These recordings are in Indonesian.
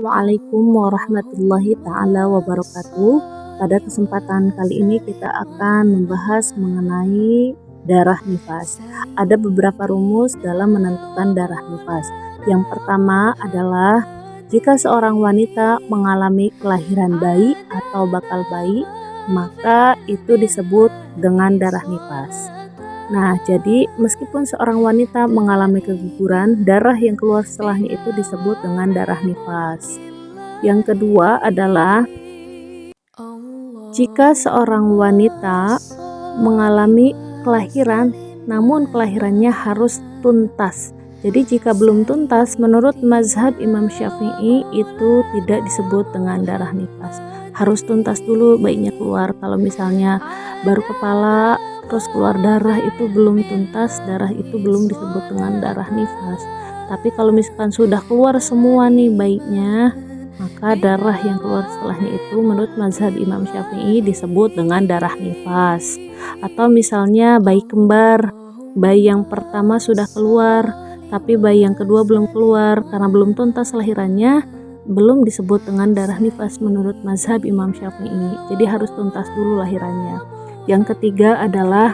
Assalamualaikum warahmatullahi ta'ala wabarakatuh. Pada kesempatan kali ini kita akan membahas mengenai darah nifas. Ada beberapa rumus dalam menentukan darah nifas. Yang pertama adalah jika seorang wanita mengalami kelahiran bayi atau bakal bayi, maka itu disebut dengan darah nifas. Nah, jadi meskipun seorang wanita mengalami keguguran, darah yang keluar setelahnya itu disebut dengan darah nifas. Yang kedua adalah jika seorang wanita mengalami kelahiran, namun kelahirannya harus tuntas. Jadi jika belum tuntas, menurut mazhab Imam Syafi'i itu tidak disebut dengan darah nifas. Harus tuntas dulu bayinya keluar. Kalau misalnya baru kepala terus keluar darah itu belum tuntas, darah itu belum disebut dengan darah nifas. Tapi kalau misalkan sudah keluar semua nih bayinya, maka darah yang keluar setelahnya itu menurut mazhab Imam Syafi'i disebut dengan darah nifas. Atau misalnya bayi kembar, bayi yang pertama sudah keluar tapi bayi yang kedua belum keluar karena belum tuntas lahirannya, belum disebut dengan darah nifas menurut mazhab Imam Syafi'i. Jadi harus tuntas dulu lahirannya. Yang ketiga adalah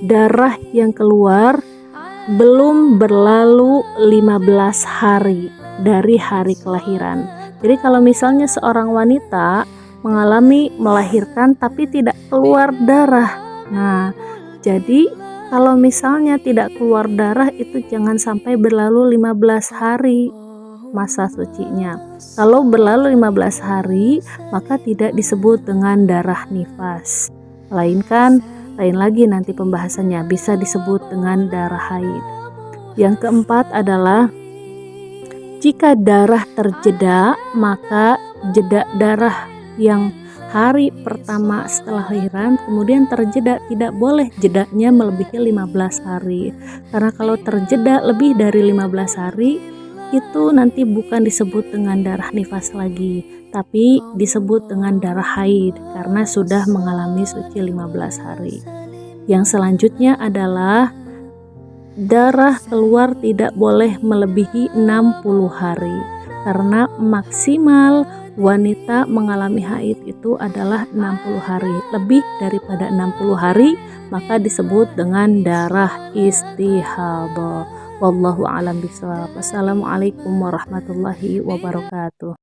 darah yang keluar belum berlalu 15 hari dari hari kelahiran. Jadi kalau misalnya seorang wanita mengalami melahirkan tapi tidak keluar darah. Nah, jadi kalau misalnya tidak keluar darah itu jangan sampai berlalu 15 hari masa sucinya. Kalau berlalu 15 hari, maka tidak disebut dengan darah nifas. Lain lagi nanti pembahasannya, bisa disebut dengan darah haid. Yang keempat adalah jika darah terjeda, maka jeda darah yang hari pertama setelah lahiran kemudian terjeda, tidak boleh jedanya melebihi 15 hari. Karena kalau terjeda lebih dari 15 hari itu nanti bukan disebut dengan darah nifas lagi, tapi disebut dengan darah haid karena sudah mengalami suci 15 hari. Yang selanjutnya adalah darah keluar tidak boleh melebihi 60 hari karena maksimal wanita mengalami haid itu adalah 60 hari. Lebih daripada 60 hari maka disebut dengan darah istihadah. Wallahu a'lam bishawab. Wassalamualaikum warahmatullahi wabarakatuh.